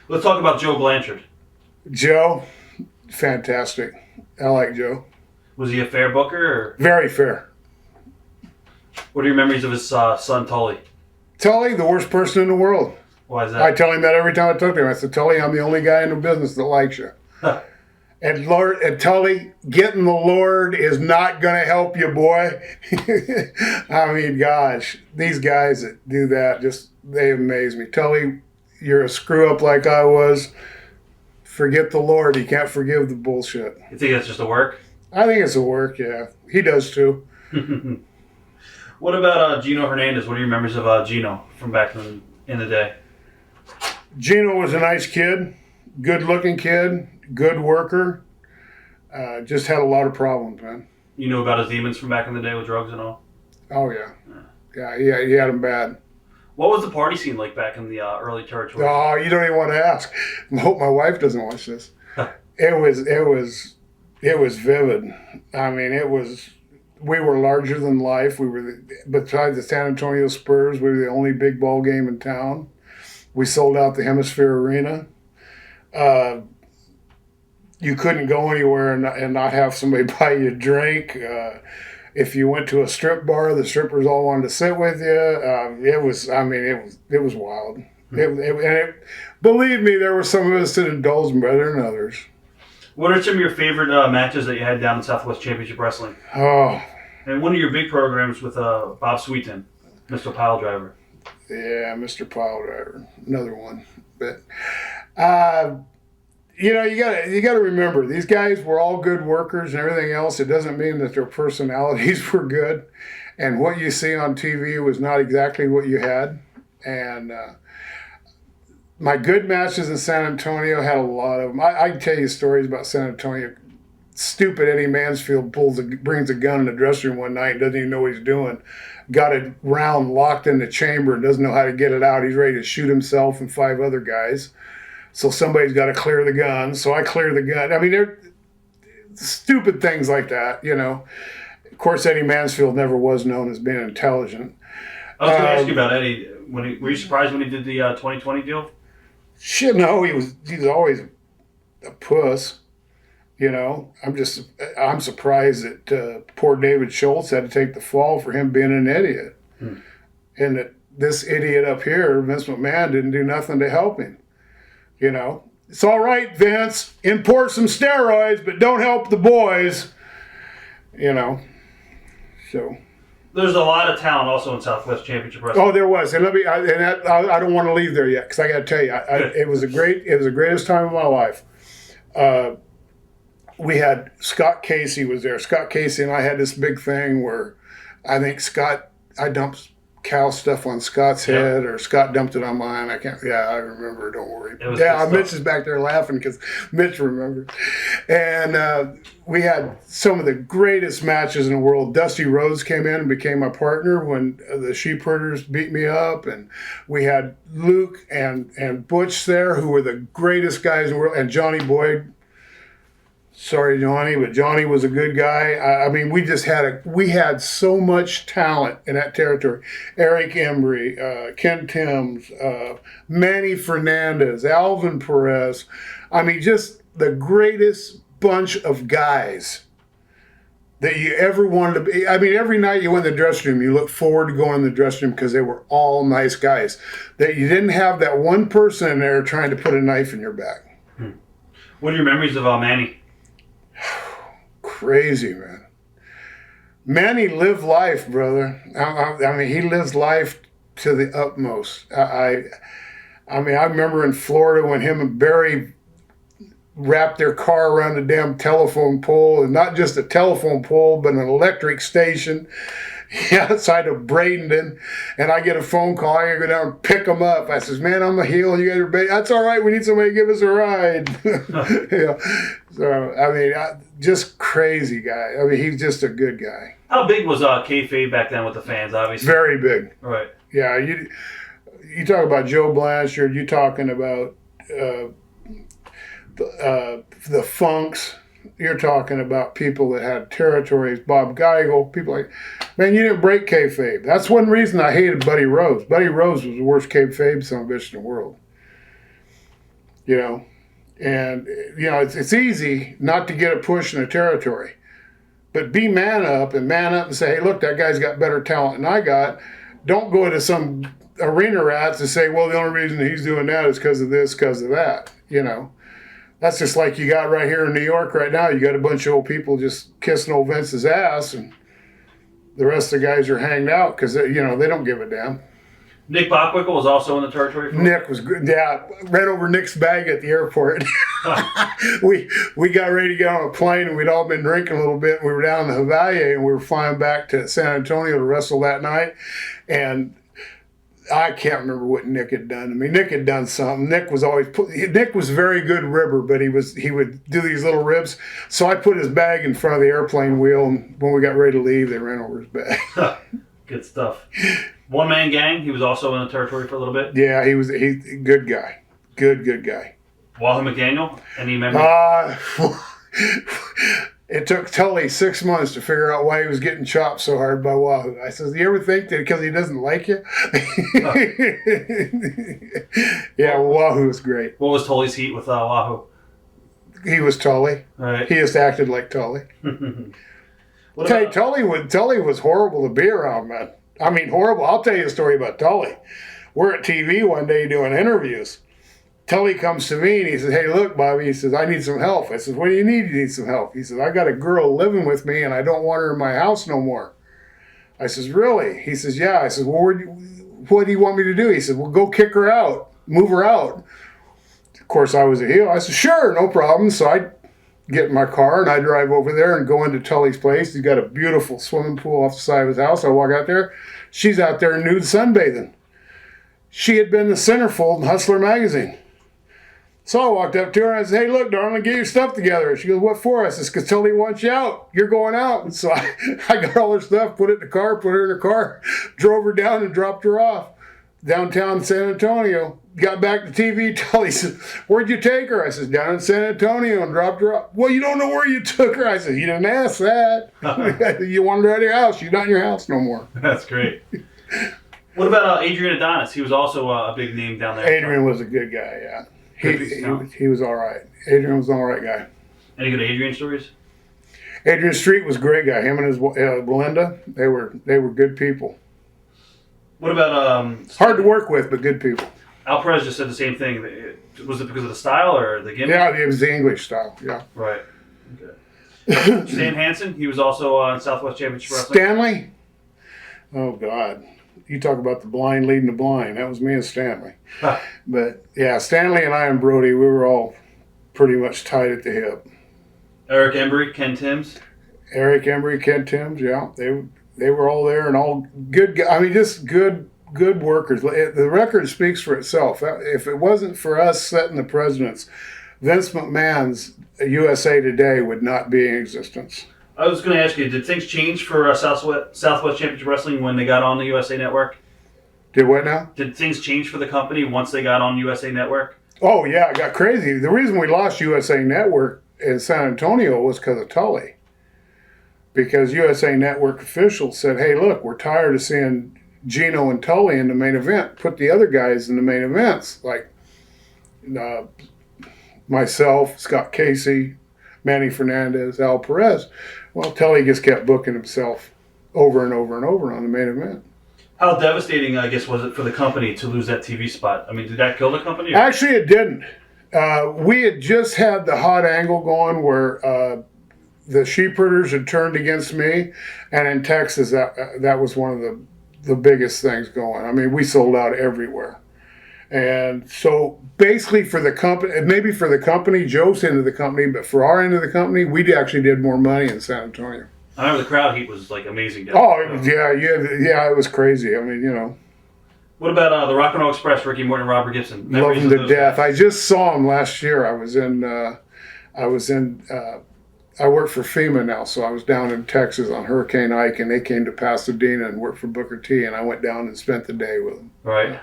Let's talk about Joe Blanchard. Joe, fantastic. I like Joe. Was he a fair booker? Or Very fair. what are your memories of his son, Tully? Tully, the worst person in the world. Why is I that? tell him that every time I talk to him. I said, Tully, I'm the only guy in the business that likes you. And Tully, getting the Lord is not going to help you, boy. I mean, gosh, these guys that do that, they amaze me. Tully, you're a screw up like I was. Forget the Lord. You can't forgive the bullshit. You think that's just a work? I think it's a work, yeah. He does too. What about Gino Hernandez? What are your memories of Gino from back in the day? Gino was a nice kid, good-looking kid, good worker. Just had a lot of problems, man. You knew about his demons from back in the day with drugs and all? Oh, yeah. Yeah, he had them bad. What was the party scene like back in the early territory? Oh, you don't even want to ask. I hope my wife doesn't watch this. It was vivid. I mean, we were larger than life. Besides the San Antonio Spurs, we were the only big ball game in town. We sold out the Hemisphere Arena. You couldn't go anywhere and not have somebody buy you a drink. If you went to a strip bar, the strippers all wanted to sit with you. It was wild. Believe me, there were some of us that indulged better than others. What are some of your favorite matches that you had down in Southwest Championship Wrestling? Oh, And one of your big programs with Bob Sweeton, Mr. Pile Driver. yeah, Mr. Pile Driver, another one. But you got to remember, these guys were all good workers and everything else. It doesn't mean that their personalities were good, and what you see on TV was not exactly what you had. And my good matches in San Antonio had a lot of them. I can tell you stories about San Antonio. Stupid Eddy Mansfield brings a gun in the dressing room one night and doesn't even know what he's doing. Got a round locked in the chamber and doesn't know how to get it out. He's ready to shoot himself and 5 other guys. So somebody's got to clear the gun. So I clear the gun. I mean, they're stupid things like that, you know. Of course, Eddy Mansfield never was known as being intelligent. I was going to ask you about Eddie. Were you surprised when he did the 2020 deal? Shit, no, he's always a puss. You know, I'm surprised that poor David Schultz had to take the fall for him being an idiot. And that this idiot up here, Vince McMahon, didn't do nothing to help him. You know, it's all right, Vince, import some steroids, but don't help the boys. You know, so. There's a lot of talent also in Southwest Championship Wrestling. Oh, there was, and I don't want to leave there yet because I got to tell you, it was the greatest time of my life. We had Scott Casey was there. Scott Casey and I had this big thing where I think I dumped cow stuff on Scott's head, or Scott dumped it on mine. I remember. Don't worry. Mitch is back there laughing because Mitch remembers. And we had some of the greatest matches in the world. Dusty Rhodes came in and became my partner when the sheep herders beat me up, and we had Luke and Butch there, who were the greatest guys in the world, and Johnny Boyd. Sorry, Johnny, but Johnny was a good guy. I mean, we had so much talent in that territory. Eric Embry, Ken Timms, Manny Fernandez, Alvin Perez. I mean, just the greatest bunch of guys that you ever wanted to be. I mean, every night you went in the dressing room, you looked forward to going in the dressing room because they were all nice guys. That you didn't have that one person in there trying to put a knife in your back. What are your memories of Manny? Crazy, man. Manny lived life, brother. I mean, he lives life to the utmost. I mean, I remember in Florida when him and Barry wrapped their car around the damn telephone pole, and not just a telephone pole, but an electric station outside of Bradenton, and I get a phone call. I go down and pick them up. I says, man, I'm a heel. You guys are big. That's all right. We need somebody to give us a ride. Yeah. So, I mean, just crazy guy. I mean, he's just a good guy. How big was Kayfabe back then with the fans, obviously? Very big. Right. Yeah, you talk about Joe Blanchard, you're talking about the Funks. You're talking about people that had territories, Bob Geigel, people like, man, you didn't break kayfabe. That's one reason I hated Buddy Rhodes. Buddy Rhodes was the worst kayfabe son of a bitch in the world. you know. And, you know, it's easy not to get a push in the territory. But be man up and say, hey, look, that guy's got better talent than I got. Don't go to some arena rats and say, well, the only reason he's doing that is because of this, because of that, you know. That's just like you got right here in New York right now. You got a bunch of old people just kissing old Vince's ass, and the rest of the guys are hanging out because, you know, they don't give a damn. Nick Bockwinkel was also in the territory. Nick was good. Yeah, ran over Nick's bag at the airport. we got ready to get on a plane, and we'd all been drinking a little bit. We were down in Hawaii, and we were flying back to San Antonio to wrestle that night. And I can't remember what Nick had done. I mean, Nick had done something. Nick was very good ribber, but he would do these little ribs. So I put his bag in front of the airplane wheel, and when we got ready to leave, they ran over his bag. Good stuff. One Man Gang, he was also in the territory for a little bit. Yeah, he's good guy. Good guy. Wahoo McDaniel, any memory? It took Tully 6 months to figure out why he was getting chopped so hard by Wahoo. I says, you ever think that because he doesn't like you? Yeah, Wahoo was great. What was Tully's heat with Wahoo? He was Tully. Right. He just acted like Tully. Tully was horrible to be around, man. I mean, horrible. I'll tell you a story about Tully. We're at TV one day doing interviews. Tully comes to me and he says, hey, look, Bobby. He says, I need some help. I says, what do you need? You need some help. He says, I got a girl living with me and I don't want her in my house no more. I says, really? He says, yeah. I says, well, what do you want me to do? He said, well, go kick her out. Move her out. Of course, I was a heel. I said, sure, no problem. So I get in my car and I drive over there and go into Tully's place. He's got a beautiful swimming pool off the side of his house. I walk out there. She's out there nude sunbathing. She had been the centerfold in Hustler magazine. So I walked up to her and I said, hey, look, darling, get your stuff together. She goes, what for? I says, because Tully wants you out. You're going out. And so I got all her stuff, put it in the car, put her in her car, drove her down and dropped her off downtown San Antonio. Got back to TV, Tully said, where'd you take her? I said, down in San Antonio, and dropped her off. Well, you don't know where you took her. I said, you didn't ask that. You wanted her out of your house. She's not in your house no more. That's great. What about Adrian Adonis? He was also a big name down there. Adrian was a good guy, yeah. He was all right. Adrian was an all right guy. Any good Adrian stories? Adrian Street was a great guy. Him and his Belinda, they were good people. What about hard to work with, but good people. Al Perez just said the same thing. Was it because of the style or the gimmick? Yeah, it was the English style. Yeah. Right. Okay. Stan Hansen, he was also in Southwest Championship Wrestling. Stanley. Oh God, you talk about the blind leading the blind. That was me and Stanley. But yeah, Stanley and I and Brody, we were all pretty much tied at the hip. Eric Embry, Ken Timms. Eric Embry, Ken Timms. Yeah, they were all there and all good. I mean, just good workers. The record speaks for itself. If it wasn't for us setting the precedents, Vince McMahon's USA Today would not be in existence. I was going to ask you, did things change for Southwest Championship Wrestling when they got on the USA Network? Did what now? Did things change for the company once they got on USA Network? Oh, yeah, it got crazy. The reason we lost USA Network in San Antonio was because of Tully. Because USA Network officials said, hey, look, we're tired of seeing Gino and Tully in the main event. Put the other guys in the main events, like myself, Scott Casey, Manny Fernandez, Al Perez. Well, Tully just kept booking himself over and over and over on the main event. How devastating, I guess, was it for the company to lose that TV spot? I mean, did that kill the company? Or? Actually, it didn't. We had just had the hot angle going where the sheepherders had turned against me, and in Texas, that was one of the biggest things going. I mean, we sold out everywhere. And so basically for the company, maybe for the company, Joe's end of the company, but for our end of the company, we actually did more money in San Antonio. I remember the crowd heat was like amazing. Oh, yeah, it was crazy. I mean, you know. What about the Rock and Roll Express, Ricky Morton and Robert Gibson? Love them to death. I just saw them last year. I work for FEMA now, so I was down in Texas on Hurricane Ike, and they came to Pasadena and worked for Booker T, and I went down and spent the day with them. Right.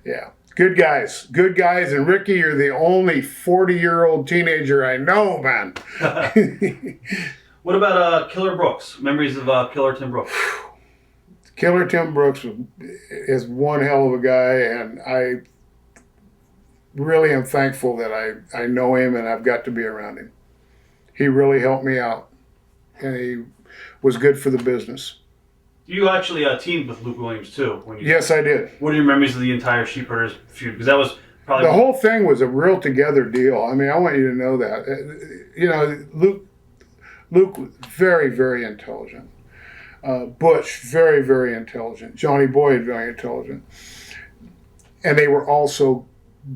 Yeah. Good guys. And Ricky, you're the only 40-year-old teenager I know, man. What about Killer Brooks? Memories of Killer Tim Brooks? Killer Tim Brooks is one hell of a guy, and really am thankful that I know him and I've got to be around him. He really helped me out, and he was good for the business. You actually teamed with Luke Williams too. Yes, I did. What are your memories of the entire Sheepherders feud? Because that was probably the whole thing was a real together deal. I mean, I want you to know that. You know, Luke was very, very intelligent. Butch, very, very intelligent. Johnny Boyd, very intelligent. And they were also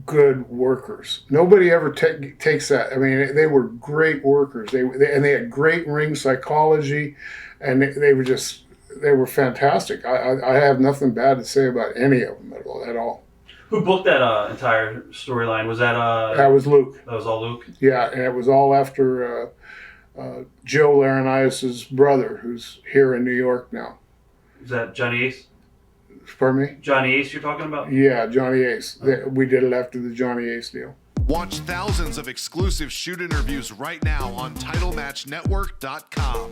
good workers. Nobody ever takes that. I mean, they were great workers. They had great ring psychology, and they were fantastic. I have nothing bad to say about any of them at all. Who booked that entire storyline? Was that That was Luke. That was all Luke? Yeah, and it was all after Joe Laurinaitis' brother, who's here in New York now. Is that Johnny Ace? Pardon me? Johnny Ace you're talking about? Yeah, Johnny Ace. We did it after the Johnny Ace deal. Watch thousands of exclusive shoot interviews right now on TitleMatchNetwork.com.